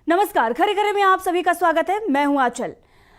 नमस्कार, खरे खरे में आप सभी का स्वागत है। मैं हूं आंचल।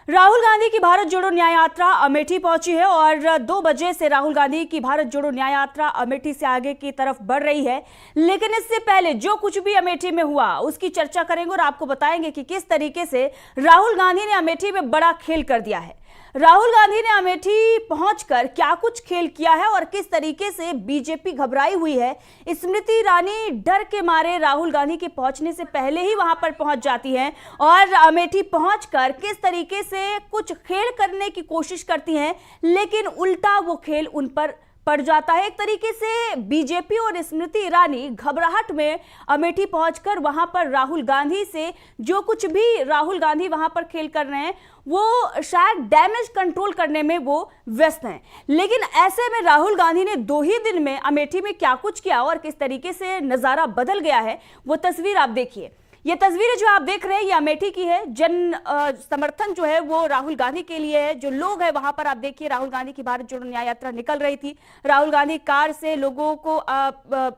राहुल गांधी की भारत जोड़ो न्याय यात्रा अमेठी पहुंची है और 2 बजे से राहुल गांधी की भारत जोड़ो न्याय यात्रा अमेठी से आगे की तरफ बढ़ रही है। लेकिन इससे पहले जो कुछ भी अमेठी में हुआ उसकी चर्चा करेंगे और आपको बताएंगे कि किस तरीके से राहुल गांधी ने अमेठी में बड़ा खेल कर दिया है। राहुल गांधी ने अमेठी पहुंचकर क्या कुछ खेल किया है और किस तरीके से बीजेपी घबराई हुई है। स्मृति ईरानी डर के मारे राहुल गांधी के पहुंचने से पहले ही वहां पर पहुंच जाती हैं और अमेठी पहुंचकर किस तरीके से कुछ खेल करने की कोशिश करती हैं, लेकिन उल्टा वो खेल उन पर पड़ जाता है। एक तरीके से बीजेपी और स्मृति ईरानी घबराहट में अमेठी पहुंचकर वहां पर राहुल गांधी से जो कुछ भी राहुल गांधी वहां पर खेल कर रहे हैं वो शायद डैमेज कंट्रोल करने में वो व्यस्त हैं। लेकिन ऐसे में राहुल गांधी ने 2 ही दिन में अमेठी में क्या कुछ किया और किस तरीके से नजारा बदल गया है वो तस्वीर आप देखिए। ये तस्वीरें जो आप देख रहे हैं ये अमेठी की है। जन समर्थन जो है वो राहुल गांधी के लिए है। जो लोग हैं वहां पर आप देखिए, राहुल गांधी की भारत जोड़ो न्याय यात्रा निकल रही थी। राहुल गांधी कार से लोगों को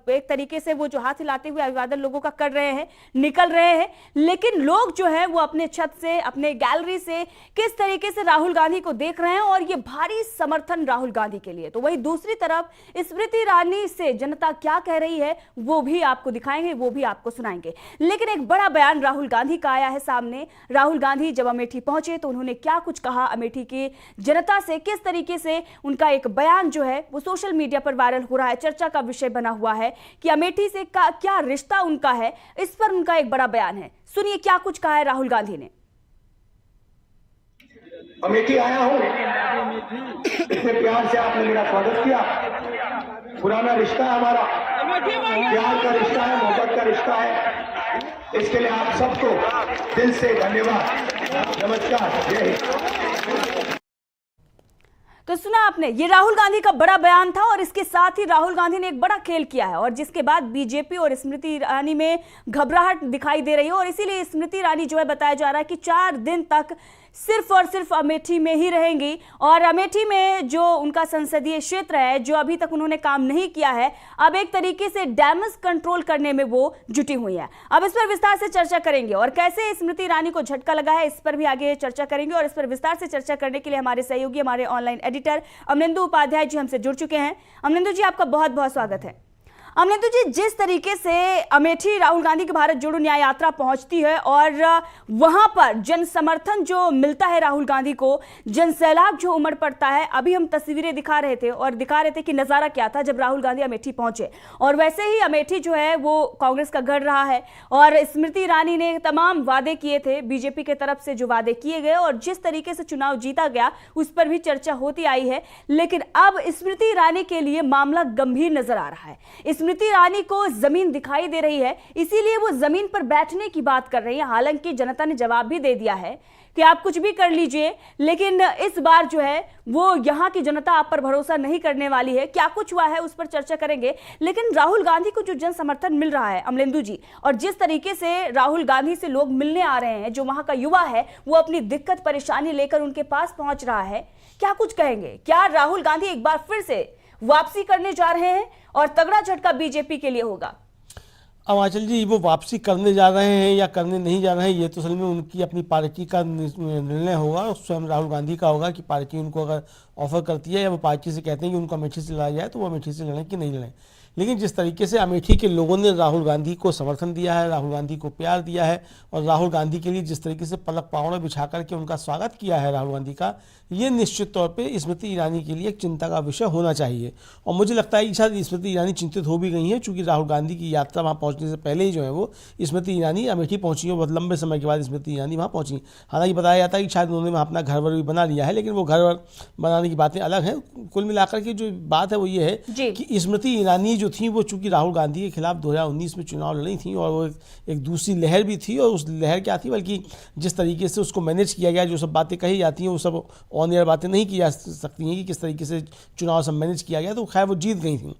एक तरीके से वो जो हाथ हिलाते हुए अभिवादन लोगों का कर रहे हैं, निकल रहे हैं। लेकिन लोग जो है वो अपने छत से, अपने गैलरी से किस तरीके से राहुल गांधी को देख रहे हैं और ये भारी समर्थन राहुल गांधी के लिए। तो वही दूसरी तरफ स्मृति ईरानी से जनता क्या कह रही है वो भी आपको दिखाएंगे, वो भी आपको सुनाएंगे। लेकिन एक बड़ा बयान राहुल गांधी का आया है सामने। राहुल गांधी जब अमेठी पहुंचे तो उन्होंने क्या कुछ कहा अमेठी की जनता से, किस तरीके से उनका एक बयान जो है वो सोशल मीडिया पर वायरल हो रहा है, चर्चा का विषय बना हुआ है कि अमेठी से क्या रिश्ता उनका है। इस पर उनका एक बड़ा बयान है। सुनिए क्या कुछ कहा है राहुल गांधी ने। अमेठी आया हूं, इतने प्यार से आपने मेरा स्वागत किया। पुराना रिश्ता है हमारा, प्यार का रिश्ता है, मोहब्बत का रिश्ता है। इसके लिए आप सबको दिल से धन्यवाद। नमस्कार, जय हिंद। तो सुना आपने, ये राहुल गांधी का बड़ा बयान था और इसके साथ ही राहुल गांधी ने एक बड़ा खेल किया है और जिसके बाद बीजेपी और स्मृति ईरानी में घबराहट दिखाई दे रही है। और इसीलिए स्मृति ईरानी जो है बताया जा रहा है कि 4 दिन तक सिर्फ और सिर्फ अमेठी में ही रहेंगी और अमेठी में जो उनका संसदीय क्षेत्र है, जो अभी तक उन्होंने काम नहीं किया है, अब एक तरीके से डैमेज कंट्रोल करने में वो जुटी हुई है। अब इस पर विस्तार से चर्चा करेंगे और कैसे स्मृति ईरानी को झटका लगा है इस पर भी आगे चर्चा करेंगे। और इस पर विस्तार से चर्चा करने के लिए हमारे सहयोगी, हमारे ऑनलाइन एडिटर अमलेंदु उपाध्याय जी हमसे जुड़ चुके हैं। अमलेंदु जी, आपका बहुत बहुत स्वागत है। अमलेंदु जी, जिस तरीके से अमेठी राहुल गांधी की भारत जोड़ो न्याय यात्रा पहुंचती है और वहां पर जन समर्थन जो मिलता है राहुल गांधी को, जन सैलाब जो उमड़ पड़ता है, अभी हम तस्वीरें दिखा रहे थे कि नजारा क्या था जब राहुल गांधी अमेठी पहुंचे। और वैसे ही अमेठी जो है वो कांग्रेस का गढ़ रहा है और स्मृति ईरानी ने तमाम वादे किए थे, बीजेपी की तरफ से जो वादे किए गए और जिस तरीके से चुनाव जीता गया उस पर भी चर्चा होती आई है। लेकिन अब स्मृति ईरानी के लिए मामला गंभीर नजर आ रहा है। स्मृति ईरानी को जमीन दिखाई दे रही है, इसीलिए वो जमीन पर बैठने की बात कर रही है। हालांकि जनता ने जवाब भी दे दिया है कि आप कुछ भी कर लीजिए, लेकिन इस बार जो है वो यहाँ की जनता आप पर भरोसा नहीं करने वाली है। क्या कुछ हुआ है उस पर चर्चा करेंगे। लेकिन राहुल गांधी को जो जन समर्थन मिल रहा है अमलेंदु जी, और जिस तरीके से राहुल गांधी से लोग मिलने आ रहे हैं, जो वहां का युवा है वो अपनी दिक्कत परेशानी लेकर उनके पास पहुंच रहा है, क्या कुछ कहेंगे? क्या राहुल गांधी एक बार फिर से वापसी करने जा रहे हैं और तगड़ा झटका बीजेपी के लिए होगा? अब आंचल जी, वो वापसी करने जा रहे हैं या करने नहीं जा रहे हैं ये तो असल में उनकी अपनी पार्टी का निर्णय होगा। स्वयं राहुल गांधी का होगा कि पार्टी उनको अगर ऑफर करती है या वो पार्टी से कहते हैं कि उनको अमेठी से लड़ा जाए तो वो अमेठी से लड़ें कि नहीं लड़ें। लेकिन जिस तरीके से अमेठी के लोगों ने राहुल गांधी को समर्थन दिया है, राहुल गांधी को प्यार दिया है और राहुल गांधी के लिए जिस तरीके से पलक पावड़ा बिछा करके उनका स्वागत किया है राहुल गांधी का, ये निश्चित तौर पे स्मृति ईरानी के लिए एक चिंता का विषय होना चाहिए। और मुझे लगता है कि शायद स्मृति ईरानी चिंतित हो भी गई हैं, चूँकि राहुल गांधी की यात्रा वहाँ पहुँचने से पहले ही जो है वो स्मृति ईरानी अमेठी पहुँची है। बहुत लंबे समय के बाद स्मृति ईरानी वहाँ पहुँची। हालांकि बताया जाता है कि शायद उन्होंने वहाँ अपना घर वर भी बना लिया है, लेकिन वो घर वर बनाने की बातें अलग हैं। कुल मिलाकर की जो बात है वो ये है कि स्मृति ईरानी जो थी वो चूँकि राहुल गांधी के खिलाफ 2019 में चुनाव लड़ी थी और वो एक दूसरी लहर भी थी। और उस लहर क्या थी, बल्कि जिस तरीके से उसको मैनेज किया गया, जो सब बातें कही जाती हैं वो सब ऑन एयर बातें नहीं की जा सकती हैं कि किस तरीके से चुनाव सब मैनेज किया गया, तो खैर वो जीत गई थी।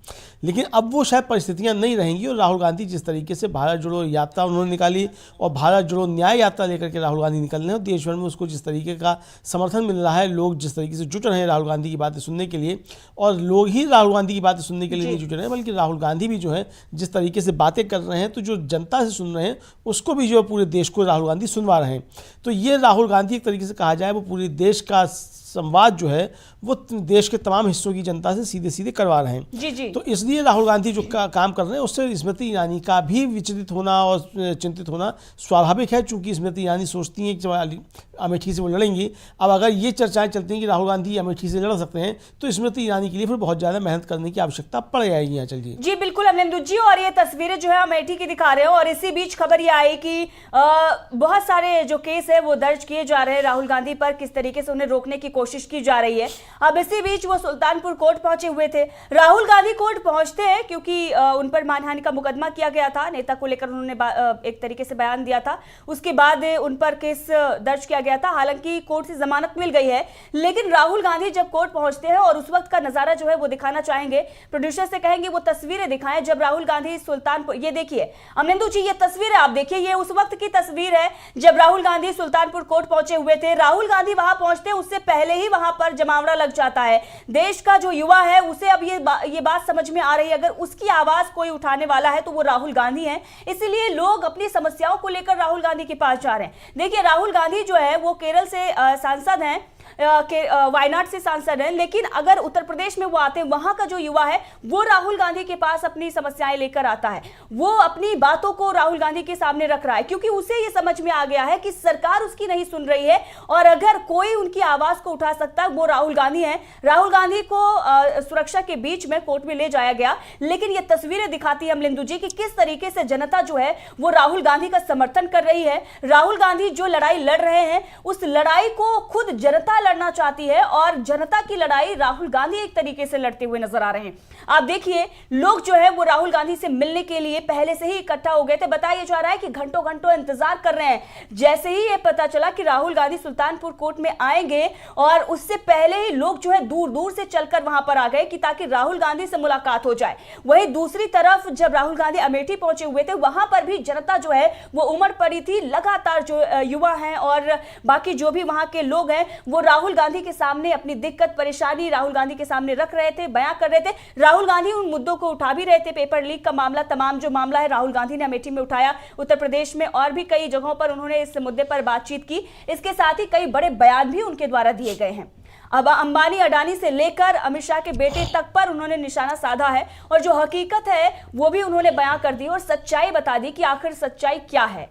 लेकिन अब वो शायद परिस्थितियां नहीं रहेंगी और राहुल गांधी जिस तरीके से भारत जोड़ो यात्रा उन्होंने निकाली और भारत जोड़ो न्याय यात्रा लेकर के राहुल गांधी निकल रहे हैं, देश भर में उसको जिस तरीके का समर्थन मिल रहा है, लोग जिस तरीके से जुट रहे हैं राहुल गांधी की बातें सुनने के लिए, और लोग ही राहुल गांधी की बातें सुनने के लिए नहीं जुट रहे हैं, बल्कि राहुल गांधी भी जो है जिस तरीके से बातें कर रहे हैं, तो जो जनता से सुन रहे हैं उसको भी जो है पूरे देश को राहुल गांधी सुनवा रहे हैं। तो ये राहुल गांधी एक तरीके से कहा जाए वो पूरे देश का संवाद जो है वो देश के तमाम हिस्सों की जनता से सीधे सीधे करवा रहे हैं। जी जी। तो इसलिए राहुल गांधी जो काम कर रहे हैं उससे स्मृति ईरानी का भी विचलित होना और चिंतित होना स्वाभाविक है, चूंकि स्मृति ईरानी सोचती हैं कि जब अमेठी से वो लड़ेंगी, अब अगर ये चर्चाएं चलती हैं कि राहुल गांधी अमेठी से लड़ सकते हैं तो स्मृति ईरानी के लिए फिर बहुत ज़्यादा मेहनत करने की आवश्यकता पड़ जाएगी। यहाँ चलिए जी बिल्कुल अमरिंदर जी, और ये तस्वीरें जो है अमेठी की दिखा रहे हो, और इसी बीच खबर ये आई कि बहुत सारे जो केस है वो दर्ज किए जा रहे हैं राहुल गांधी पर, किस तरीके से उन्हें रोकने की कोशिश की जा रही है। अब इसी बीच वो सुल्तानपुर कोर्ट पहुंचे हुए थे। राहुल गांधी कोर्ट पहुंचते हैं क्योंकि उन पर मानहानि का मुकदमा किया गया था, नेता को लेकर उन्होंने एक तरीके से बयान दिया था, उसके बाद उन पर केस दर्ज किया गया था। हालांकि कोर्ट से जमानत मिल गई है, लेकिन राहुल गांधी जब कोर्ट पहुंचते हैं और उस वक्त का नजारा जो है वो दिखाना चाहेंगे, प्रोड्यूसर से कहेंगे वो तस्वीरें दिखाएं जब राहुल गांधी सुल्तानपुर, ये देखिए अमरिंदर जी, ये तस्वीरें आप देखिए, ये उस वक्त की तस्वीर है जब राहुल गांधी सुल्तानपुर कोर्ट पहुंचे हुए थे। राहुल गांधी वहां पहुंचते हैं उससे पहले ही वहां पर जमावड़ा लग जाता है। देश का जो युवा है उसे अब ये बात समझ में आ रही है, अगर उसकी आवाज कोई उठाने वाला है तो वो राहुल गांधी है। इसीलिए लोग अपनी समस्याओं को लेकर राहुल गांधी के पास जा रहे हैं। देखिए राहुल गांधी जो है वो केरल से सांसद हैं, वायनाड से सांसद हैं, लेकिन अगर उत्तर प्रदेश में वो आते हैं, वहां का जो युवा है वो राहुल गांधी के पास अपनी समस्याएं लेकर आता है, वो अपनी बातों को राहुल गांधी के सामने रख रहा है, क्योंकि उसे ये समझ में आ गया है कि सरकार उसकी नहीं सुन रही है और अगर कोई उनकी आवाज को उठा सकता है वो राहुल गांधी है। राहुल गांधी को सुरक्षा के बीच में कोर्ट में ले जाया गया, लेकिन ये तस्वीरें दिखाती है अमरिंदर जी की किस तरीके से जनता जो है वो राहुल गांधी का समर्थन कर रही है। राहुल गांधी जो लड़ाई लड़ रहे हैं उस लड़ाई को खुद जनता लड़ना चाहती है और जनता की लड़ाई राहुल गांधी एक तरीके से लड़ते हुए नजर आ रहे हैं। आप देखिए लोग जो है वो राहुल गांधी से मिलने के लिए पहले से ही इकट्ठा हो गए थे। बताया जा रहा है कि घंटों घंटों इंतजार कर रहे हैं। जैसे ही ये पता चला कि राहुल गांधी सुल्तानपुर कोर्ट में आएंगे और उससे पहले ही लोग जो है दूर दूर से चलकर वहां पर आ गए कि ताकि राहुल गांधी से मुलाकात हो जाए। वहीं दूसरी तरफ जब राहुल गांधी अमेठी पहुंचे हुए थे वहां पर भी जनता जो है वो उमड़ पड़ी थी। लगातार जो युवा हैं और बाकी जो भी वहां के लोग हैं वो राहुल गांधी के सामने अपनी दिक्कत परेशानी राहुल गांधी के सामने रख रहे थे, बयां कर रहे थे। राहुल गांधी उन मुद्दों को उठा भी रहे थे। पेपर लीक का मामला, तमाम जो मामला है राहुल गांधी ने अमेठी में उठाया। उत्तर प्रदेश में और भी कई जगहों पर उन्होंने इस मुद्दे पर बातचीत की। इसके साथ ही कई बड़े बयान भी उनके द्वारा दिए गए हैं। अब अंबानी अडानी से लेकर अमित शाह के बेटे तक पर उन्होंने निशाना साधा है और जो हकीकत है वो भी उन्होंने बयां कर दी और सच्चाई बता दी कि आखिर सच्चाई क्या है,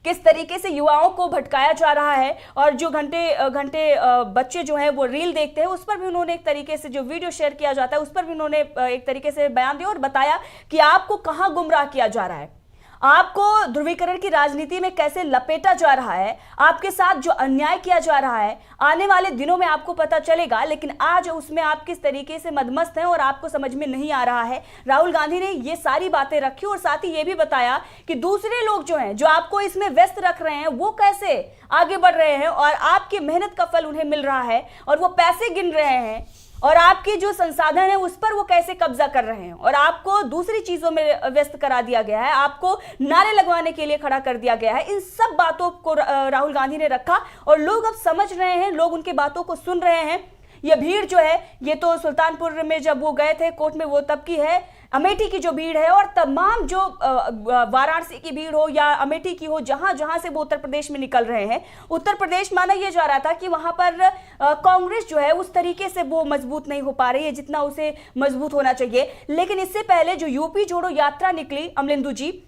किस तरीके से युवाओं को भटकाया जा रहा है। और जो घंटे घंटे बच्चे जो हैं वो रील देखते हैं उस पर भी उन्होंने एक तरीके से, जो वीडियो शेयर किया जाता है उस पर भी उन्होंने एक तरीके से बयान दिया और बताया कि आपको कहां गुमराह किया जा रहा है, आपको ध्रुवीकरण की राजनीति में कैसे लपेटा जा रहा है, आपके साथ जो अन्याय किया जा रहा है आने वाले दिनों में आपको पता चलेगा, लेकिन आज उसमें आप किस तरीके से मदमस्त हैं और आपको समझ में नहीं आ रहा है। राहुल गांधी ने ये सारी बातें रखी और साथ ही ये भी बताया कि दूसरे लोग जो हैं, जो आपको इसमें व्यस्त रख रहे हैं, वो कैसे आगे बढ़ रहे हैं और आपकी मेहनत का फल उन्हें मिल रहा है और वो पैसे गिन रहे हैं और आपके जो संसाधन है उस पर वो कैसे कब्जा कर रहे हैं और आपको दूसरी चीजों में व्यस्त करा दिया गया है, आपको नारे लगवाने के लिए खड़ा कर दिया गया है। इन सब बातों को राहुल गांधी ने रखा और लोग अब समझ रहे हैं, लोग उनकी बातों को सुन रहे हैं। ये भीड़ जो है ये तो सुल्तानपुर में जब वो गए थे कोर्ट में वो तब की है, अमेठी की जो भीड़ है और तमाम जो वाराणसी की भीड़ हो या अमेठी की हो, जहां जहां से वो उत्तर प्रदेश में निकल रहे हैं। उत्तर प्रदेश माना यह जा रहा था कि वहां पर कांग्रेस जो है उस तरीके से वो मजबूत नहीं हो पा रही है जितना उसे मजबूत होना चाहिए। लेकिन इससे पहले जो यूपी जोड़ो यात्रा निकली अमरिंदर जी,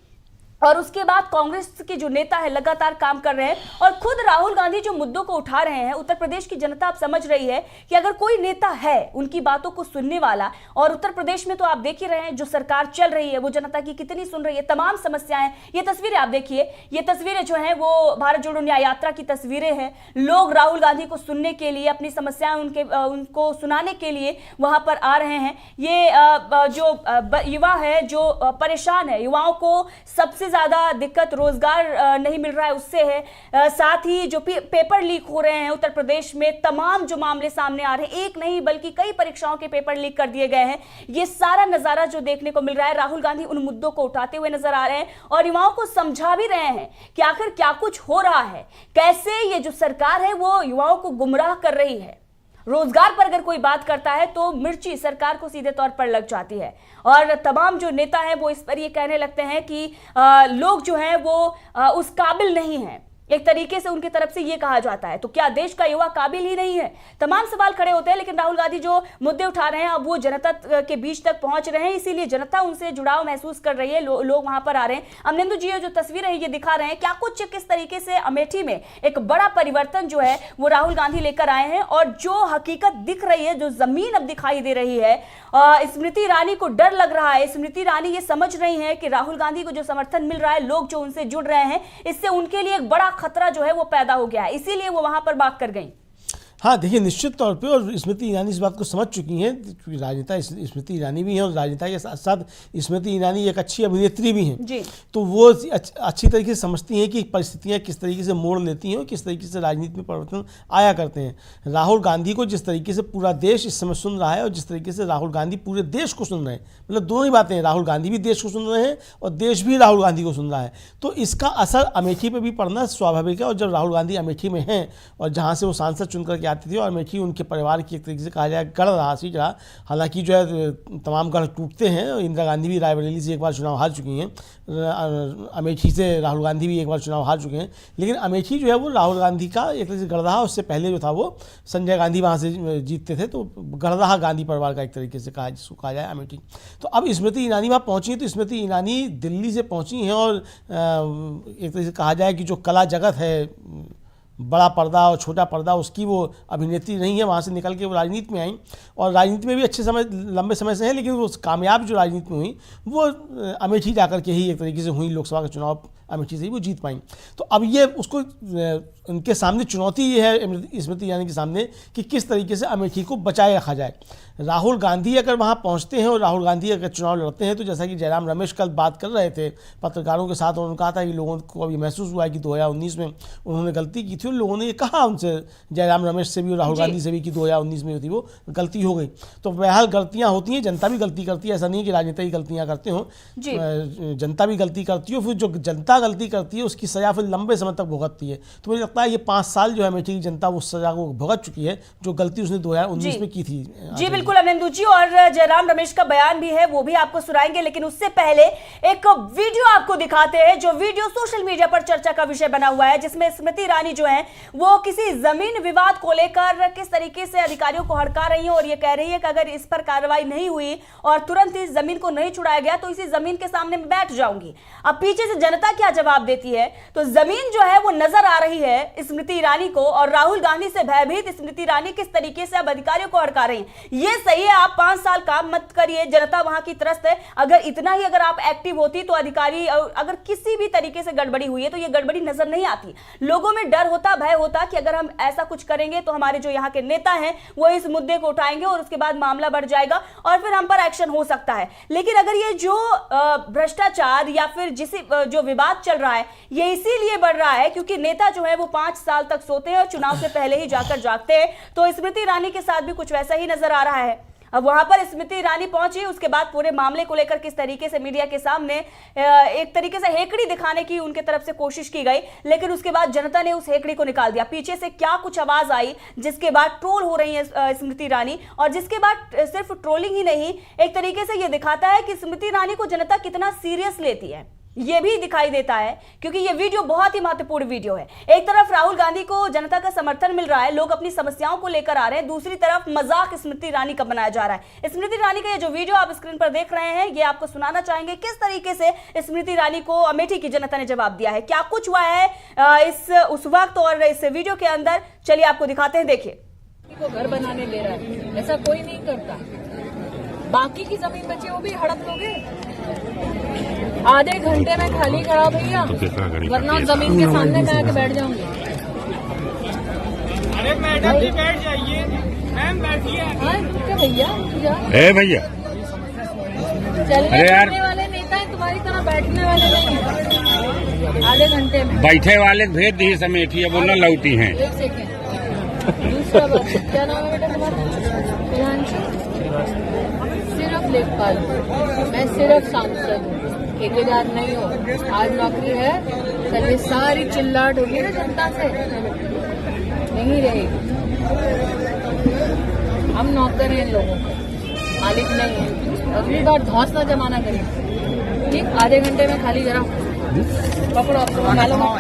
और उसके बाद कांग्रेस के जो नेता है लगातार काम कर रहे हैं और खुद राहुल गांधी जो मुद्दों को उठा रहे हैं, उत्तर प्रदेश की जनता अब समझ रही है कि अगर कोई नेता है उनकी बातों को सुनने वाला, और उत्तर प्रदेश में तो आप देख ही रहे हैं जो सरकार चल रही है वो जनता की कितनी सुन रही है, तमाम समस्याएं। ये तस्वीरें आप देखिए, ये तस्वीरें जो हैं वो भारत जोड़ो न्याय यात्रा की तस्वीरें हैं। लोग राहुल गांधी को सुनने के लिए, अपनी समस्याएं उनको सुनाने के लिए वहां पर आ रहे हैं। ये जो युवा है जो परेशान है, युवाओं को सबसे ज्यादा दिक्कत रोजगार नहीं मिल रहा है उससे है। साथ ही जो पेपर लीक हो रहे हैं उत्तर प्रदेश में, तमाम जो मामले सामने आ रहे हैं, एक नहीं बल्कि कई परीक्षाओं के पेपर लीक कर दिए गए हैं। ये सारा नजारा जो देखने को मिल रहा है, राहुल गांधी उन मुद्दों को उठाते हुए नजर आ रहे हैं और युवाओं को समझा भी रहे हैं कि आखिर क्या कुछ हो रहा है, कैसे ये जो सरकार है वो युवाओं को गुमराह कर रही है। रोजगार पर अगर कोई बात करता है तो मिर्ची सरकार को सीधे तौर पर लग जाती है और तमाम जो नेता हैं वो इस पर ये कहने लगते हैं कि लोग जो हैं वो उस काबिल नहीं हैं। एक तरीके से उनकी तरफ से ये कहा जाता है। तो क्या देश का युवा काबिल ही नहीं है? तमाम सवाल खड़े होते हैं, लेकिन राहुल गांधी जो मुद्दे उठा रहे हैं अब वो जनता के बीच तक पहुंच रहे हैं, इसीलिए जनता उनसे जुड़ाव महसूस कर रही है। लोग वहां पर आ रहे हैं। अमनेंदु जी जो तस्वीरें हैं ये दिखा रहे हैं क्या कुछ किस तरीके से अमेठी में एक बड़ा परिवर्तन जो है वो राहुल गांधी लेकर आए हैं और जो हकीकत दिख रही है, जो जमीन अब दिखाई दे रही है, स्मृति ईरानी को डर लग रहा है। स्मृति ईरानी ये समझ रही है कि राहुल गांधी को जो समर्थन मिल रहा है, लोग जो उनसे जुड़ रहे हैं, इससे उनके लिए एक बड़ा खतरा जो है वो पैदा हो गया है, इसीलिए वो वहां पर भाग कर गई। हाँ देखिए, निश्चित तौर पे और स्मृति ईरानी इस बात को समझ चुकी हैं, क्योंकि राजनेता स्मृति ईरानी भी हैं और राजनेता के साथ साथ स्मृति ईरानी एक अच्छी अभिनेत्री भी हैं जी। तो वो अच्छी तरीके से समझती हैं कि परिस्थितियाँ किस तरीके से मोड़ लेती हैं और किस तरीके से राजनीति में परिवर्तन आया करते हैं। राहुल गांधी को जिस तरीके से पूरा देश इस समय सुन रहा है और जिस तरीके से राहुल गांधी पूरे देश को सुन रहे हैं, मतलब दोनों ही बातें हैं, राहुल गांधी भी देश को सुन रहे हैं और देश भी राहुल गांधी को सुन रहा है, तो इसका असर अमेठी पर भी पड़ना स्वाभाविक है। और जब राहुल गांधी अमेठी में हैं और जहाँ से वो सांसद चुन करके आते थे और अमेठी उनके परिवार की एक तरीके से कहा जाए गढ़ रहा सीट रहा, हालांकि जो है तमाम गढ़ टूटते हैं। इंदिरा गांधी भी रायबरेली से एक बार चुनाव हार चुकी हैं, अमेठी से राहुल गांधी भी एक बार चुनाव हार चुके हैं, लेकिन अमेठी जो है वो राहुल गांधी का एक तरीके से गढ़ रहा। उससे पहले जो था वो संजय गांधी वहाँ से जीतते थे, तो गढ़ रहा गांधी परिवार का एक तरीके से जिसको कहा जाए अमेठी। तो अब स्मृति ईरानी वहाँ पहुँची, तो स्मृति ईरानी दिल्ली से पहुँची हैं और एक तरीके से कहा जाए कि जो कला जगत है, बड़ा पर्दा और छोटा पर्दा, उसकी वो अभिनेत्री नहीं है। वहाँ से निकल के वो राजनीति में आई और राजनीति में भी अच्छे समय लंबे समय से है, लेकिन वो कामयाब जो राजनीति में हुई वो अमेठी जाकर के ही एक तरीके से हुई। लोकसभा का चुनाव अमेठी से ही वो जीत पाई। तो अब ये उसको उनके सामने चुनौती ये है स्मृति ईरानी के सामने कि किस तरीके से अमेठी को बचाए रखा जाए। राहुल गांधी अगर वहाँ पहुँचते हैं और राहुल गांधी अगर चुनाव लड़ते हैं, तो जैसा कि जयराम रमेश कल बात कर रहे थे पत्रकारों के साथ, उन्होंने कहा था कि लोगों को अभी महसूस हुआ है कि 2019 में उन्होंने गलती की थी और लोगों ने ये कहा उनसे, जयराम रमेश से भी और राहुल गांधी से भी, कि 2019 में थी वो गलती हो गई। तो बहरहाल गलतियाँ होती हैं, जनता भी गलती करती है, ऐसा नहीं कि राजनेता ही गलतियाँ करते हों, जनता भी गलती करती है। फिर जो जनता गलती करती है उसकी सजा फिर लंबे समय तक भुगतती है। तो मुझे लगता है ये 5 साल जो है अमेठी की जनता उस सजा को भुगत चुकी है जो गलती उसने 2019 में की थी। जी बिल्कुल अमनेंदु जी, और जयराम रमेश का बयान भी है, वो भी आपको सुनाएंगे, लेकिन उससे पहले एक वीडियो आपको दिखाते हैं, जो वीडियो सोशल मीडिया पर चर्चा का विषय बना हुआ है, जिसमें स्मृति ईरानी जो है वो किसी जमीन विवाद को लेकर किस तरीके से अधिकारियों को हड़का रही है और ये कह रही है कि अगर इस पर कार्रवाई नहीं हुई और तुरंत इस जमीन को नहीं छुड़ाया गया तो इसी जमीन के सामने मैं बैठ जाऊंगी। अब पीछे से जनता क्या जवाब देती है, तो जमीन जो है वो नजर आ रही है स्मृति ईरानी को और राहुल गांधी से भयभीत स्मृति ईरानी किस तरीके से अब अधिकारियों को हड़का रही है। ये सही है, आप 5 साल काम मत करिए, जनता वहां की त्रस्त है। अगर इतना ही अगर आप एक्टिव होती तो अधिकारी अगर किसी भी तरीके से गड़बड़ी हुई है तो ये गड़बड़ी नजर नहीं आती। लोगों में डर होता, भय होता कि अगर हम ऐसा कुछ करेंगे तो हमारे जो यहाँ के नेता हैं वो इस मुद्दे को उठाएंगे और उसके बाद मामला बढ़ जाएगा और फिर हम पर एक्शन हो सकता है। लेकिन अगर ये जो भ्रष्टाचार या फिर जो विवाद चल रहा है ये इसीलिए बढ़ रहा है क्योंकि नेता जो है वो 5 साल तक सोते हैं और चुनाव से पहले ही जाकर जागते हैं, तो स्मृति ईरानी के साथ भी कुछ वैसा ही नजर आ रहा है। अब वहां पर स्मृति ईरानी पहुंची, उसके बाद पूरे मामले को लेकर किस तरीके से मीडिया के सामने एक तरीके से हेकड़ी दिखाने की उनके तरफ से कोशिश की गई, लेकिन उसके बाद जनता ने उस हेकड़ी को निकाल दिया। पीछे से क्या कुछ आवाज आई जिसके बाद ट्रोल हो रही है स्मृति ईरानी, और जिसके बाद सिर्फ ट्रोलिंग ही नहीं, एक तरीके से यह दिखाता है कि स्मृति ईरानी को जनता कितना सीरियस लेती है, ये भी दिखाई देता है क्योंकि ये वीडियो बहुत ही महत्वपूर्ण वीडियो है। एक तरफ राहुल गांधी को जनता का समर्थन मिल रहा है, लोग अपनी समस्याओं को लेकर आ रहे हैं, दूसरी तरफ मजाक स्मृति ईरानी का बनाया जा रहा है। स्मृति ईरानी का ये जो वीडियो आप स्क्रीन पर देख रहे हैं ये आपको सुनाना चाहेंगे किस तरीके से स्मृति ईरानी को अमेठी की जनता ने जवाब दिया है, क्या कुछ हुआ है उस वक्त और इस वीडियो के अंदर। चलिए आपको दिखाते हैं, देखिए। घर बनाने ले रहा है, ऐसा कोई नहीं करता। बाकी की जमीन बची वो भी हड़प लोगे, आधे घंटे में खाली करा भैया, वरना जमीन के सामने मैं आके बैठ जाऊंगी। अरे मैडम जी बैठ जाइए, मैम बैठिए। क्या भैया, भैया चलने वाले नेता है, तुम्हारी तरह बैठने वाले नहीं है। आधे घंटे में बैठे वाले भेज दी समेटी है, वो न लौटी हैं। 1 सेकेंड। दूसरा बात, क्या नाम है बेटा तुम्हारा? सिर्फ लेखपाल, मैं सिर्फ सांसद हूँ, ठेकेदार नहीं हूँ। आज नौकरी है, कल ये सारी चिल्लाहट होगी ना जनता से, नहीं रहेगी। हम नौकर हैं इन लोगों को, मालिक नहीं है। अगली बार धौंसना जमाना करें, ठीक? आधे घंटे में खाली करा, पकड़ो आपको मालूम है।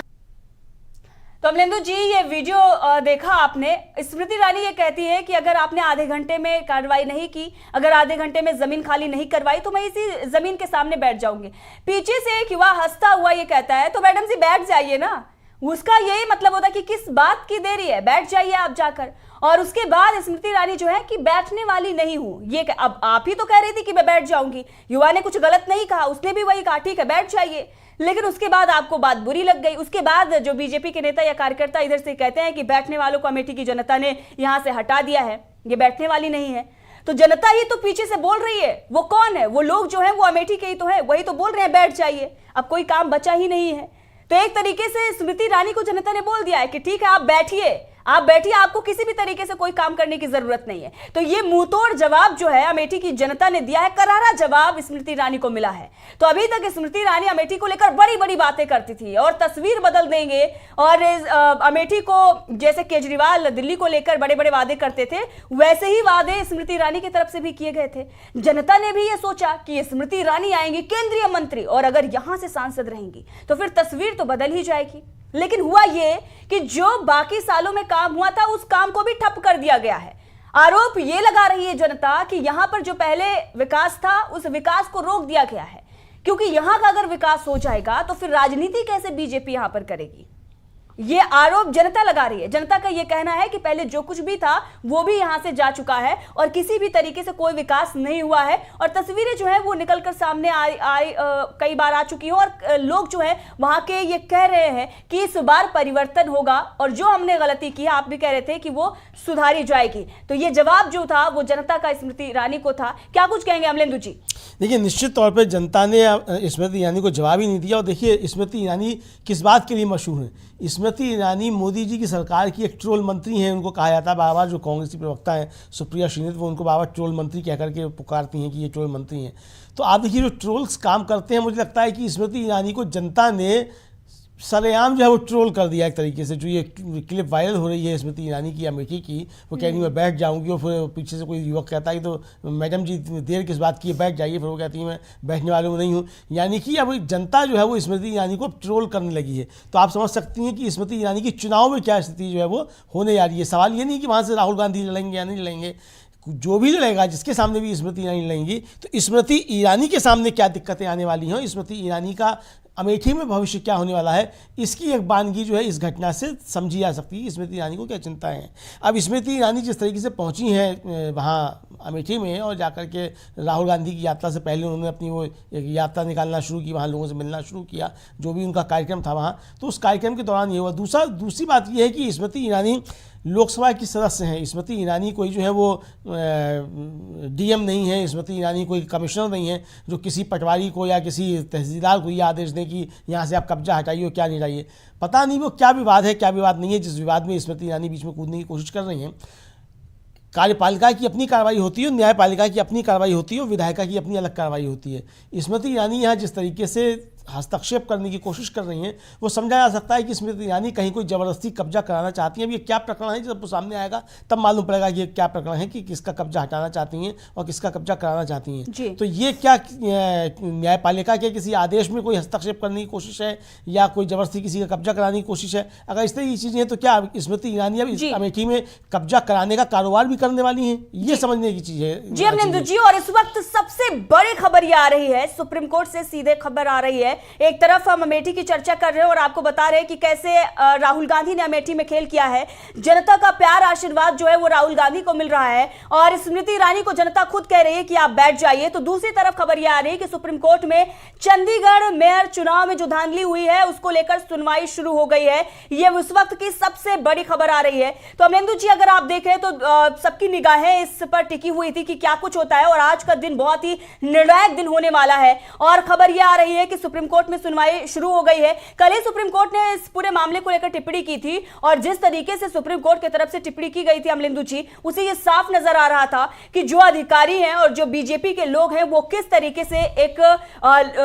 तो अमलेंदु जी, ये वीडियो देखा आपने। स्मृति ईरानी ये कहती है कि अगर आपने आधे घंटे में कार्रवाई नहीं की, अगर आधे घंटे में जमीन खाली नहीं करवाई, तो मैं इसी जमीन के सामने बैठ जाऊंगी। पीछे से एक युवा हंसता हुआ ये कहता है, तो मैडम जी बैठ जाइए ना। उसका यही मतलब होता है कि किस बात की देरी है, बैठ जाइए आप जाकर। और उसके बाद स्मृति ईरानी जो है कि बैठने वाली नहीं हूं, ये अब आप ही तो कह रही थी कि मैं बैठ जाऊंगी। युवा ने कुछ गलत नहीं कहा, उसने भी वही कहा, ठीक है बैठ जाइए। लेकिन उसके बाद आपको बात बुरी लग गई। उसके बाद जो बीजेपी के नेता या कार्यकर्ता इधर से कहते हैं कि बैठने वालों को अमेठी की जनता ने यहां से हटा दिया है, ये बैठने वाली नहीं है। तो जनता ही तो पीछे से बोल रही है, वो कौन है? वो लोग जो है वो अमेठी के ही तो है, वही तो बोल रहे हैं बैठ जाइए। अब कोई काम बचा ही नहीं है। तो एक तरीके से स्मृति ईरानी को जनता ने बोल दिया है कि ठीक है आप बैठिए, आपको किसी भी तरीके से कोई काम करने की जरूरत नहीं है। तो ये मुंहतोड़ जवाब जो है अमेठी की जनता ने दिया है, करारा जवाब स्मृति ईरानी को मिला है। तो अभी तक स्मृति ईरानी अमेठी को लेकर बड़ी बड़ी बातें करती थी और तस्वीर बदल देंगे, और अमेठी को जैसे केजरीवाल दिल्ली को लेकर बड़े बड़े वादे करते थे, वैसे ही वादे स्मृति ईरानी की तरफ से भी किए गए थे। जनता ने भी ये सोचा कि स्मृति ईरानी आएंगी केंद्रीय मंत्री, और अगर यहां से सांसद रहेंगी तो फिर तस्वीर तो बदल ही जाएगी। लेकिन हुआ ये कि जो बाकी सालों में काम हुआ था उस काम को भी ठप कर दिया गया है। आरोप ये लगा रही है जनता कि यहां पर जो पहले विकास था उस विकास को रोक दिया गया है, क्योंकि यहां का अगर विकास हो जाएगा तो फिर राजनीति कैसे बीजेपी यहां पर करेगी, ये आरोप जनता लगा रही है। जनता का ये कहना है कि पहले जो कुछ भी था वो भी यहां से जा चुका है और किसी भी तरीके से कोई विकास नहीं हुआ है, और तस्वीरें जो है वो निकलकर सामने कई बार आ चुकी हैं, और लोग जो है वहां के ये कह रहे हैं कि इस बार परिवर्तन होगा और जो हमने गलती की, आप भी कह रहे थे कि वो सुधारी जाएगी। तो ये जवाब जो था वो जनता का स्मृति ईरानी को था। क्या कुछ कहेंगे अमलेंदु जी? देखिए, निश्चित तौर पर जनता ने स्मृति ईरानी को जवाब ही नहीं दिया। और देखिए स्मृति ईरानी किस बात के लिए मशहूर है। स्मृति ईरानी मोदी जी की सरकार की एक ट्रोल मंत्री हैं। उनको कहा जाता है बार बार, जो कांग्रेस की प्रवक्ता है सुप्रिया श्रीनिवास, वो उनको बार बार ट्रोल मंत्री कह करके पुकारती हैं कि ये ट्रोल मंत्री हैं। तो आप देखिए जो ट्रोल्स काम करते हैं, मुझे लगता है कि स्मृति ईरानी को जनता ने सरेआम जो है वो ट्रोल कर दिया एक तरीके से। जो ये क्लिप वायरल हो रही है स्मृति ईरानी की अमेठी की, वो कह रही मैं बैठ जाऊंगी, और फिर पीछे से कोई युवक कहता है तो मैडम जी देर किस बात की है, बैठ जाइए। फिर वो कहती है मैं बैठने वालों में नहीं हूँ। यानी कि अब जनता जो है वो स्मृति ईरानी को ट्रोल करने लगी है। तो आप समझ सकती हैं कि स्मृति ईरानी की चुनाव में क्या स्थिति जो है वो होने जा रही है। सवाल ये नहीं कि वहाँ से राहुल गांधी लड़ेंगे या नहीं लड़ेंगे, जो भी लड़ेगा, जिसके सामने भी स्मृति ईरानी लड़ेंगी, तो स्मृति ईरानी के सामने क्या दिक्कतें आने वाली हैं, स्मृति ईरानी का अमेठी में भविष्य क्या होने वाला है, इसकी एक बानगी जो है इस घटना से समझी जा सकती है। स्मृति ईरानी को क्या चिंता है। अब स्मृति ईरानी जिस तरीके से पहुंची हैं वहाँ अमेठी में, और जाकर के राहुल गांधी की यात्रा से पहले उन्होंने अपनी वो एक यात्रा निकालना शुरू की, वहाँ लोगों से मिलना शुरू किया, जो भी उनका कार्यक्रम था वहाँ, तो उस कार्यक्रम के दौरान ये हुआ। दूसरी बात यह है कि स्मृति ईरानी लोकसभा की सदस्य हैं। स्मृति ईरानी कोई जो है वो डीएम नहीं है, स्मृति ईरानी कोई कमिश्नर नहीं है जो किसी पटवारी को या किसी तहसीलदार को ये आदेश दें कि यहाँ से आप कब्जा हटाइए और क्या नहीं हटाइए। पता नहीं वो क्या विवाद है, क्या विवाद नहीं है, जिस विवाद में स्मृति ईरानी बीच में कूदने की कोशिश कर रही हैं। कार्यपालिका की अपनी कार्रवाई होती है, न्यायपालिका की अपनी कार्रवाई होती है, और विधायिका की अपनी अलग कार्रवाई होती है। स्मृति ईरानी यहाँ जिस तरीके से हस्तक्षेप करने की कोशिश कर रही हैं, वो समझा जा सकता है कि स्मृति ईरानी कहीं कोई ज़बरदस्ती कब्जा कराना चाहती हैं। अब ये क्या प्रकरण है, जब वो सामने आएगा तब मालूम पड़ेगा कि ये क्या प्रकरण है, कि किसका कब्जा हटाना चाहती हैं और किसका कब्जा कराना चाहती हैं। तो ये क्या न्यायपालिका के किसी आदेश में कोई हस्तक्षेप करने की कोशिश है, या कोई ज़बरदस्ती किसी का कब्जा कराने की कोशिश है? अगर इस तरह की चीज़ें हैं तो क्या स्मृति ईरानी अब अमेठी में कब्जा कराने का कारोबार भी करने वाली हैं? ये समझने की चीज़ है जी अमलेंदु जी। और इस वक्त सबसे बड़ी खबर ये आ रही है, सुप्रीम कोर्ट से सीधे खबर आ रही है। एक तरफ हम अमेठी की चर्चा कर रहे हैं और आपको बता रहे हैं कि कैसे राहुल गांधी ने अमेठी में खेल किया है। जनता का प्यार आशीर्वाद जो है वो राहुल गांधी को मिल रहा है, और स्मृति ईरानी को जनता खुद कह रही है कि आप बैठ जाइए। तो दूसरी तरफ खबर यह आ रही है कि सुप्रीम कोर्ट में चंडीगढ़ मेयर चुनाव में जो धांधली हुई है उसको लेकर सुनवाई शुरू हो गई है। ये उस वक्त की सबसे बड़ी खबर आ रही है। तो अमलेंदु जी, अगर आप देखें तो सबकी निगाहें इस पर टिकी हुई थी कि क्या कुछ होता है, और आज का दिन बहुत ही निर्णायक दिन होने वाला है। और खबर यह आ रही है कि सुप्रीम सुप्रीम कोर्ट में सुनवाई शुरू हो गई है। कल ही सुप्रीम कोर्ट ने इस पूरे मामले को लेकर टिप्पणी की थी और जिस तरीके से सुप्रीम कोर्ट की तरफ से टिप्पणी की गई थी अमलेंदु जी, उसे ये साफ नजर आ रहा था कि जो अधिकारी हैं और जो बीजेपी के लोग हैं वो किस तरीके से एक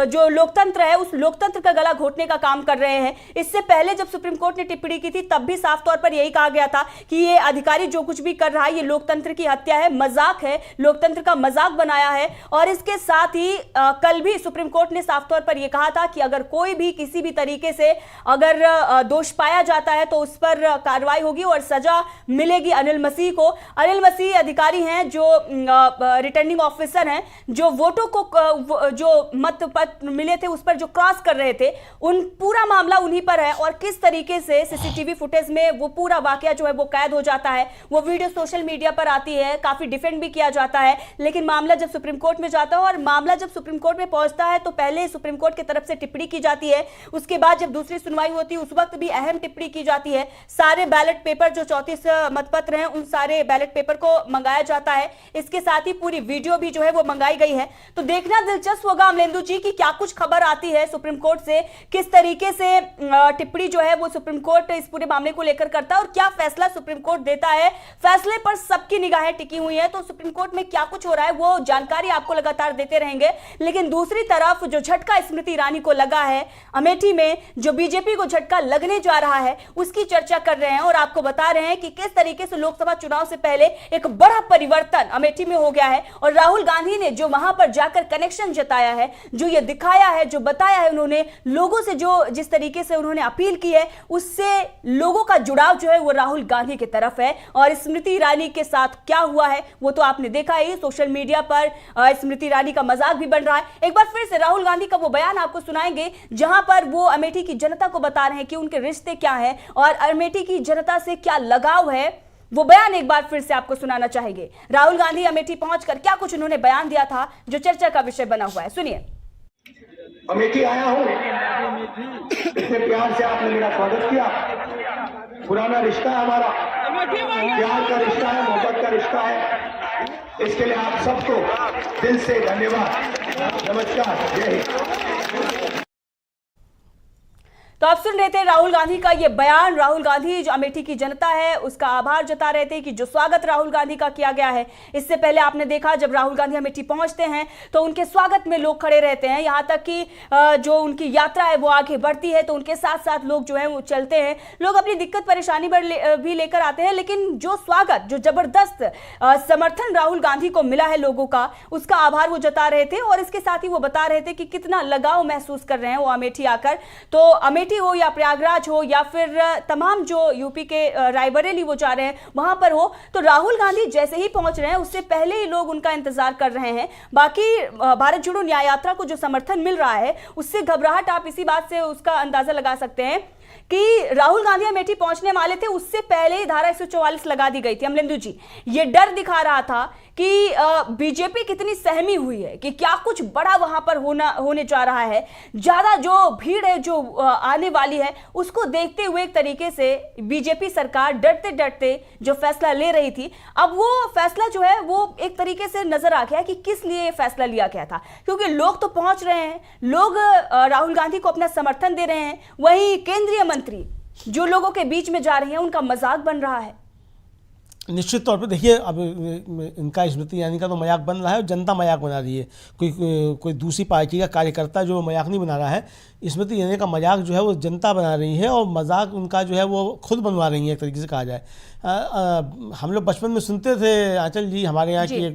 जो लोकतंत्र है उस लोकतंत्र का गला घोटने का काम कर रहे हैं। इससे पहले जब सुप्रीम कोर्ट ने टिप्पणी की थी तब भी साफ तौर पर यही कहा गया था कि ये अधिकारी जो कुछ भी कर रहा है ये लोकतंत्र की हत्या है, मजाक है, लोकतंत्र का मजाक बनाया है। और इसके साथ ही कल भी सुप्रीम कोर्ट ने साफ तौर पर यह कहा था कि अगर कोई भी किसी भी तरीके से अगर दोष पाया जाता है तो उस पर कार्रवाई होगी और सजा मिलेगी अनिल मसीह को। अनिल मसीह अधिकारी हैं जो रिटर्निंग ऑफिसर हैं, जो वोटों को जो मत पत्र मिले थे उस पर जो क्रॉस कर रहे थे, उन पूरा मामला उन्हीं पर है। और किस तरीके से सीसीटीवी फुटेज में वो पूरा वाकया जो है वो कैद हो जाता है, वो वीडियो सोशल मीडिया पर आती है, काफी डिफेंड भी किया जाता है। लेकिन मामला जब सुप्रीम कोर्ट में जाता है और मामला जब सुप्रीम कोर्ट में पहुंचता है तो पहले सुप्रीम कोर्ट की तरफ से टिप्पणी की जाती है, उसके बाद जब दूसरी सुनवाई होती है उस वक्त भी अहम टिप्पणी की जाती है। सारे बैलेट पेपर जो 34 मतपत्र हैं उन सारे बैलेट पेपर को मंगाया जाता है, इसके साथ ही पूरी वीडियो भी जो है वो मंगाई गई है। तो देखना दिलचस्प होगा अमलेंदु जी की क्या कुछ खबर आती है सुप्रीम कोर्ट से, किस तरीके से टिप्पणी जो है वो सुप्रीम कोर्ट इस पूरे मामले को लेकर करता है और क्या फैसला सुप्रीम कोर्ट देता है। फैसले पर सबकी निगाहें टिकी हुई है, तो सुप्रीम कोर्ट में क्या कुछ हो रहा है वो जानकारी आपको लगातार देते रहेंगे। लेकिन दूसरी तरफ जो झटका स्मृति ईरानी को लगा है अमेठी में, जो बीजेपी को झटका लगने जा रहा है उसकी चर्चा कर रहे हैं और आपको बता रहे हैं कि किस तरीके से लोकसभा चुनाव से पहले एक बड़ा परिवर्तन अमेठी में हो गया है। और राहुल गांधी ने जो वहां पर जाकर कनेक्शन जताया है, जो ये दिखाया है, जो बताया है उन्होंने लोगों से, जो जिस तरीके से उन्होंने अपील की है, उससे लोगों का जुड़ाव जो है वो राहुल गांधी की तरफ है। और स्मृति ईरानी के साथ क्या हुआ है वो तो आपने देखा ही, सोशल मीडिया पर स्मृति ईरानी का मजाक भी बन रहा है। एक बार फिर से राहुल गांधी का वो बयान आपको सुनाएंगे जहां पर वो अमेठी की जनता को बता रहे हैं कि उनके रिश्ते क्या हैं और अमेठी की जनता से क्या लगाव है। वो बयान एक बार फिर से आपको सुनाना चाहेंगे। राहुल गांधी अमेठी पहुंचकर क्या कुछ उन्होंने बयान दिया था जो चर्चा का विषय बना हुआ है, सुनिए। अमेठी आया हूं, इतने प्यार से आपने मेरा स्वागत किया। पुराना रिश्ता है हमारा, प्यार का रिश्ता है, मोहब्बत का रिश्ता है। इसके लिए आप सबको दिल से धन्यवाद, नमस्कार, जय हिंद। तो आप सुन रहे थे राहुल गांधी का ये बयान। राहुल गांधी जो अमेठी की जनता है उसका आभार जता रहे थे कि जो स्वागत राहुल गांधी का किया गया है। इससे पहले आपने देखा जब राहुल गांधी अमेठी पहुंचते हैं तो उनके स्वागत में लोग खड़े रहते हैं, यहाँ तक कि जो उनकी यात्रा है वो आगे बढ़ती है तो उनके साथ साथ लोग जो है वो चलते हैं। लोग अपनी दिक्कत परेशानी भी लेकर आते हैं, लेकिन जो स्वागत, जो जबरदस्त समर्थन राहुल गांधी को मिला है लोगों का, उसका आभार वो जता रहे थे। और इसके साथ ही वो बता रहे थे कि कितना लगाव महसूस कर रहे हैं वो अमेठी आकर। तो अमेठी हो या प्रयागराज हो या फिर तमाम जो यूपी के रायबरेली वो जा रहे हैं वहां पर हो, तो राहुल गांधी जैसे ही पहुंच रहे हैं उससे पहले ही लोग उनका इंतजार कर रहे हैं। बाकी भारत जोड़ो न्याय यात्रा को जो समर्थन मिल रहा है उससे घबराहट आप इसी बात से उसका अंदाजा लगा सकते हैं कि राहुल गांधी अमेठी पहुंचने वाले थे उससे पहले ही धारा 144 लगा दी गई थी। अमलेंदु जी, ये डर दिखा रहा था कि बीजेपी कितनी सहमी हुई है कि क्या कुछ बड़ा वहां पर होने जा रहा है, ज्यादा जो भीड़ है जो आने वाली है उसको देखते हुए एक तरीके से बीजेपी सरकार डरते डरते जो फैसला ले रही थी, अब वो फैसला जो है वो एक तरीके से नजर आ गया कि किस लिए ये फैसला लिया गया था। क्योंकि लोग तो पहुंच रहे हैं, लोग राहुल गांधी को अपना समर्थन दे रहे हैं, वहीं केंद्रीय मंत्री जो लोगों के बीच में जा रही हैं उनका मजाक बन रहा है। निश्चित तौर पे देखिए, अब इनका स्मृति ईरानी का तो मजाक बन रहा है और जनता मजाक बना रही है। कोई दूसरी पार्टी का कार्यकर्ता जो मजाक नहीं बना रहा है, स्मृति ईरानी का मजाक जो है वो जनता बना रही है और मजाक उनका जो है वो खुद बनवा रही है एक तरीके से कहा जाए। हम लोग बचपन में सुनते थे, आंचल जी हमारे यहाँ की एक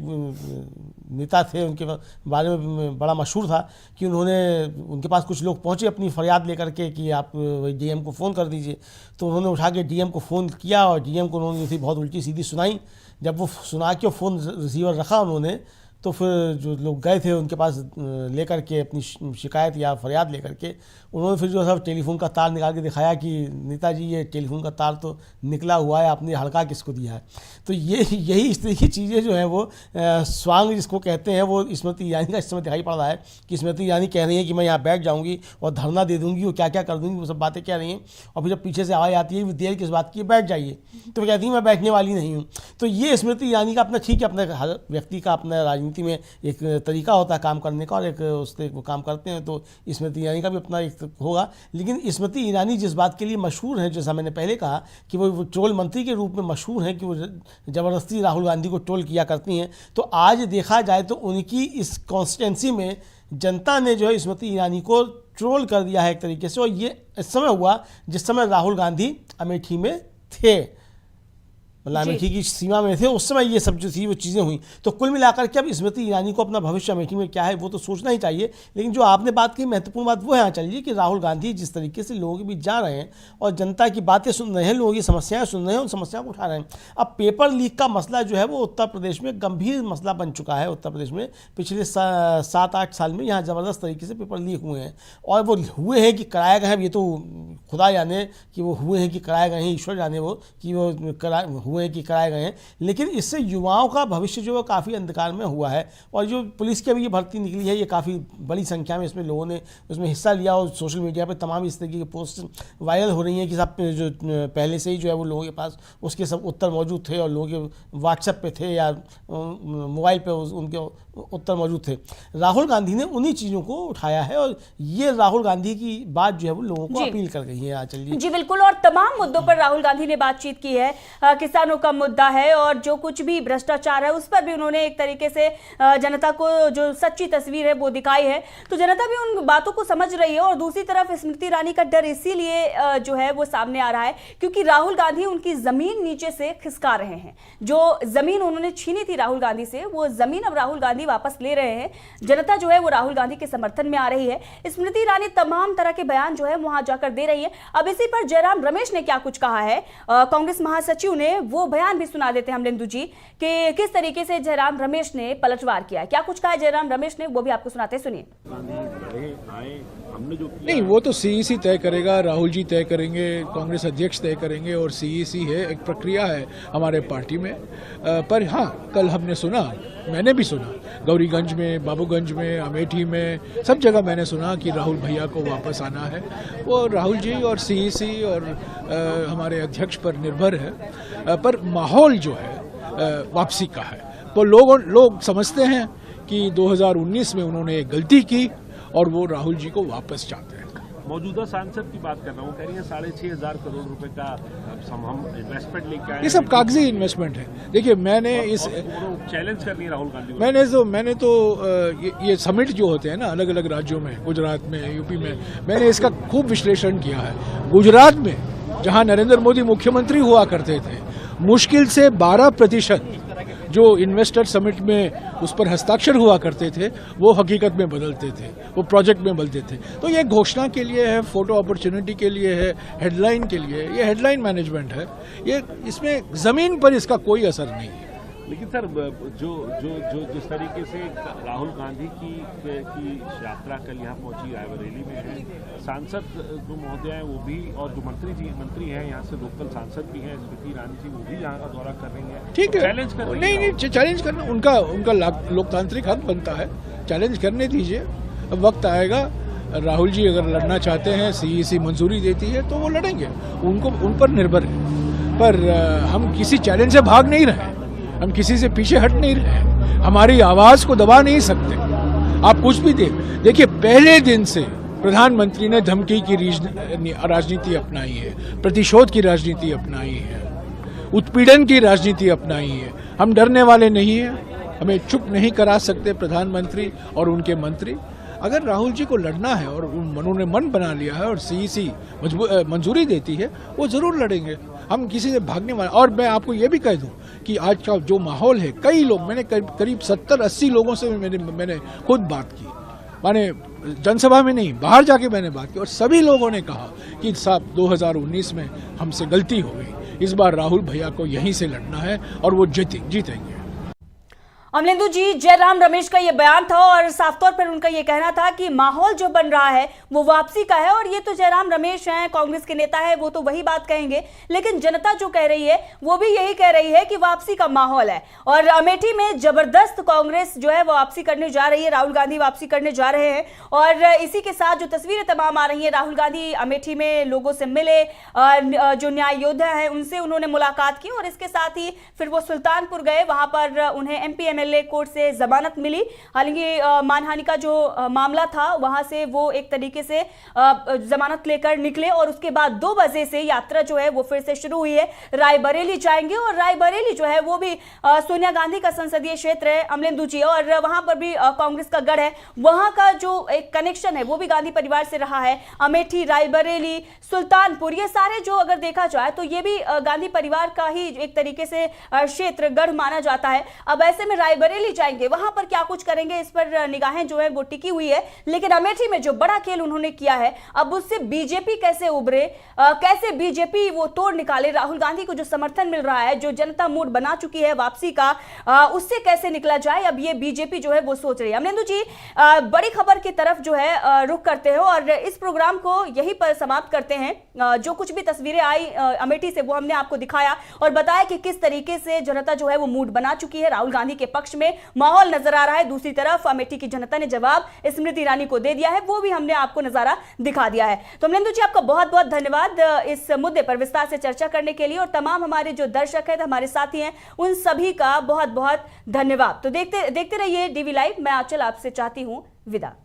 नेता थे, उनके बारे में बड़ा मशहूर था कि उनके पास कुछ लोग पहुँचे अपनी फरियाद लेकर के कि आप डीएम को फ़ोन कर दीजिए। तो उन्होंने उठा के डीएम को फ़ोन किया और डीएम को उन्होंने बहुत उल्टी सीधी सुनाई। जब वो सुना के फ़ोन रिसीवर रखा उन्होंने, तो फिर जो लोग गए थे उनके पास लेकर के अपनी शिकायत या फरियाद लेकर के उन्होंने फिर जो है टेलीफोन का तार निकाल के दिखाया कि नेताजी ये टेलीफोन का तार तो निकला हुआ है, आपने हल्का किसको दिया है। तो यही इस तरह की चीज़ें जो हैं वो स्वांग जिसको कहते हैं वो स्मृति ईरानी का इस समय दिखाई पड़ रहा है कि स्मृति ईरानी कह रही है कि मैं यहाँ बैठ जाऊँगी और धरना दे दूँगी और क्या क्या कर दूँगी, वो सब बातें कह रही हैं। और फिर जब पीछे से आवाज़ आती है कि देर किस बात की, बैठ जाइए, तो वो कहती है मैं बैठने वाली नहीं हूँ। तो ये स्मृति ईरानी का अपना, ठीक है, अपने हर व्यक्ति का अपना राजनीति राजनीति में एक तरीका होता है काम करने का और एक उससे वो काम करते हैं, तो स्मृति ईरानी का भी अपना एक होगा। लेकिन स्मृति ईरानी जिस बात के लिए मशहूर है, जैसा मैंने पहले कहा कि वो ट्रोल मंत्री के रूप में मशहूर हैं कि वो ज़बरदस्ती राहुल गांधी को ट्रोल किया करती हैं, तो आज देखा जाए तो उनकी इस कॉन्स्टिट्यूंसी में जनता ने जो है स्मृति ईरानी को ट्रोल कर दिया है एक तरीके से। और ये इस समय हुआ जिस समय राहुल गांधी अमेठी में थे, मतलब अमेठी की सीमा में थे, उस समय ये सब जो थी वो चीज़ें हुई। तो कुल मिलाकर के अब स्मृति ईरानी को अपना भविष्य अमेठी में क्या है वो तो सोचना ही चाहिए। लेकिन जो आपने बात की महत्वपूर्ण बात वो यहाँ चलिए कि राहुल गांधी जिस तरीके से लोगों के बीच जा रहे हैं और जनता की बातें सुन रहे हैं, लोगों की समस्याएं सुन रहे हैं, उन समस्याओं को उठा रहे हैं। अब पेपर लीक का मसला जो है वो उत्तर प्रदेश में गंभीर मसला बन चुका है। उत्तर प्रदेश में पिछले 7-8 साल में यहाँ ज़बरदस्त तरीके से पेपर लीक हुए हैं, और वो हुए हैं कि कराए गए हैं, ये तो खुदा जाने कि वो हुए हैं कि कराए गए हैं, ईश्वर जाने वो कि वो हुए हैं कि कराए गए हैं। लेकिन इससे युवाओं का भविष्य जो है काफ़ी अंधकार में हुआ है। और जो पुलिस की अभी ये भर्ती निकली है, ये काफ़ी बड़ी संख्या में इसमें लोगों ने उसमें हिस्सा लिया, और सोशल मीडिया पे तमाम इस तरीके की पोस्ट वायरल हो रही हैं कि सब जो पहले से ही जो है वो लोगों के पास उसके सब उत्तर मौजूद थे, और लोगों के व्हाट्सएप पे थे या मोबाइल पे उनके उत्तर मौजूद थे। राहुल गांधी ने उन्हीं चीज़ों को उठाया है, और ये राहुल गांधी की बात जो है वो लोगों को अपील कर गई है। आंचल जी बिल्कुल, और तमाम मुद्दों पर राहुल गांधी ने बातचीत की है। किसानों का मुद्दा है और जो कुछ भी भ्रष्टाचार है उस पर भी उन्होंने एक तरीके से जनता को जो सच्ची तस्वीर है वो दिखाई है, तो जनता भी उन बातों को समझ रही है। और दूसरी तरफ स्मृति ईरानी का डर इसीलिए जो है वो सामने आ रहा है क्योंकि राहुल गांधी उनकी जमीन नीचे से खिसका रहे हैं। जो जमीन उन्होंने छीनी थी राहुल गांधी से, वो जमीन अब राहुल गांधी वापस ले रहे हैं। जनता जो है वो राहुल गांधी के समर्थन में आ रही है। स्मृति ईरानी तमाम तरह के बयान जो है वहां जाकर दे रही है। अब इसी पर जयराम रमेश ने क्या कुछ कहा है, कांग्रेस महासचिव ने, वो बयान भी सुना देते हैं हम लेंदु जी कि किस तरीके से जयराम रमेश ने पलटवार किया। क्या कुछ कहा है जयराम रमेश ने, वो भी आपको सुनाते हैं, सुनिए। नहीं, वो तो सीईसी तय करेगा, राहुल जी तय करेंगे, कांग्रेस अध्यक्ष तय करेंगे, और सीईसी है, एक प्रक्रिया है हमारे पार्टी में। पर हाँ, कल हमने सुना, मैंने भी सुना, गौरीगंज में, बाबूगंज में, अमेठी में, सब जगह मैंने सुना कि राहुल भैया को वापस आना है। वो राहुल जी और सीईसी और हमारे अध्यक्ष पर निर्भर है। पर माहौल जो है वापसी का है, तो लोग समझते हैं कि 2019 में उन्होंने एक गलती की और वो राहुल जी को वापस चाहते हैं। मौजूदा सांसद की बात कर रहा हूँ, कह रही है 6,500 करोड़ रुपए का हम इन्वेस्टमेंट लेके आए। ये सब कागजी इन्वेस्टमेंट है। देखिए, मैंने इस चैलेंज कर रही है राहुल गांधी। मैंने तो ये समिट जो होते हैं ना अलग अलग राज्यों में, गुजरात में, यूपी में, मैंने इसका खूब विश्लेषण किया है। गुजरात में जहां नरेंद्र मोदी मुख्यमंत्री हुआ करते थे, मुश्किल से 12% जो इन्वेस्टर समिट में उस पर हस्ताक्षर हुआ करते थे वो हकीकत में बदलते थे, वो प्रोजेक्ट में बदलते थे। तो ये घोषणा के लिए है, फोटो अपॉर्चुनिटी के लिए है, हेडलाइन के लिए, ये हेडलाइन मैनेजमेंट है। ये इसमें जमीन पर इसका कोई असर नहीं है। लेकिन सर, जो जिस तरीके से राहुल गांधी की यात्रा कल यहाँ पहुंची, रायबरेली में है, सांसद जो महोदय हैं वो भी, और जो मंत्री हैं यहाँ से, लोकल सांसद भी हैं स्मृति ईरानी जी, वो भी यहाँ का दौरा कर रही हैं। ठीक है, चैलेंज कर रही है। नहीं, चैलेंज करना उनका लोकतांत्रिक हक बनता है, चैलेंज करने दीजिए। अब वक्त आएगा, राहुल जी अगर लड़ना चाहते हैं, सीईसी मंजूरी देती है तो वो लड़ेंगे, उन पर निर्भर है। पर हम किसी चैलेंज से भाग नहीं रहे, हम किसी से पीछे हट नहीं रहे, हमारी आवाज को दबा नहीं सकते। आप कुछ भी देखिए, पहले दिन से प्रधानमंत्री ने धमकी की राजनीति अपनाई है, प्रतिशोध की राजनीति अपनाई है, उत्पीड़न की राजनीति अपनाई है। हम डरने वाले नहीं हैं, हमें चुप नहीं करा सकते प्रधानमंत्री और उनके मंत्री। अगर राहुल जी को लड़ना है और उन्होंने मन बना लिया है और सीईसी मंजूरी देती है, वो जरूर लड़ेंगे। हम किसी से भागने वाले। और मैं आपको ये भी कह दूं कि आज का जो माहौल है, कई लोग, मैंने करीब 70-80 लोगों से मैंने खुद बात की, माने जनसभा में नहीं, बाहर जाके मैंने बात की, और सभी लोगों ने कहा कि साहब 2019 में हमसे गलती हो गई, इस बार राहुल भैया को यहीं से लड़ना है और वो जीतेंगे। अमलेंदु जी, जयराम रमेश का ये बयान था और साफ तौर पर उनका ये कहना था कि माहौल जो बन रहा है वो वापसी का है, और ये तो जयराम रमेश हैं, कांग्रेस के नेता है, वो तो वही बात कहेंगे। लेकिन जनता जो कह रही है वो भी यही कह रही है कि वापसी का माहौल है, और अमेठी में जबरदस्त कांग्रेस जो है वो वापसी करने जा रही है, राहुल गांधी वापसी करने जा रहे हैं। और इसी के साथ जो तस्वीरें तमाम आ रही है, राहुल गांधी अमेठी में लोगों से मिले, जो न्याय योद्धा है उनसे उन्होंने मुलाकात की, और इसके साथ ही फिर वो सुल्तानपुर गए, वहां पर उन्हें MPM एमएलए कोर्ट से जमानत मिली। हालांकि मानहानि का जो मामला था वहां से वो एक तरीके से जमानत लेकर निकले और उसके बाद 2 बजे से यात्रा जो है वो फिर से शुरू हुई है। रायबरेली जाएंगे और रायबरेली जो है वो भी सोनिया गांधी का संसदीय क्षेत्र है, अमलेंदु जी, और वहां पर भी कांग्रेस का गढ़ है। वहां का जो एक कनेक्शन है वो भी गांधी परिवार से रहा है। अमेठी, रायबरेली, सुल्तानपुर, ये सारे जो अगर देखा जाए तो ये भी गांधी परिवार का ही एक तरीके से क्षेत्र, गढ़ माना जाता है। अब ऐसे में रायबरेली जाएंगे, वहां पर क्या कुछ करेंगे इस पर निगाहें जो है वो टिकी हुई है। लेकिन अमेठी में जो बड़ा खेल उन्होंने किया है, अब उससे बीजेपी कैसे उभरे, कैसे बीजेपी वो तोड़ निकाले, राहुल गांधी को जो समर्थन मिल रहा है, जो जनता मूड बना चुकी है वापसी का, उससे कैसे निकला जाए, अब ये बीजेपी जो है वो सोच रही है। अमलेंदु जी, बड़ी खबर की तरफ जो है रुख करते हो और इस प्रोग्राम को यहीं पर समाप्त करते हैं। जो कुछ भी तस्वीरें आई अमेठी से वो हमने आपको दिखाया और बताया कि किस तरीके से जनता जो है वो मूड बना चुकी है, राहुल गांधी के पक्ष में माहौल नजर आ रहा है। दूसरी तरफ अमेठी की जनता ने जवाब स्मृति ईरानी को दे दिया है, वो भी हमने आपको नजारा दिखा दिया है। तो अमलेंदु जी, आपका बहुत बहुत धन्यवाद इस मुद्दे पर विस्तार से चर्चा करने के लिए, और तमाम हमारे जो दर्शक हैं, हमारे साथी हैं, उन सभी का बहुत बहुत धन्यवाद। तो देखते रहिए डीवी लाइव। मैं आंचल आपसे चाहती हूं विदा।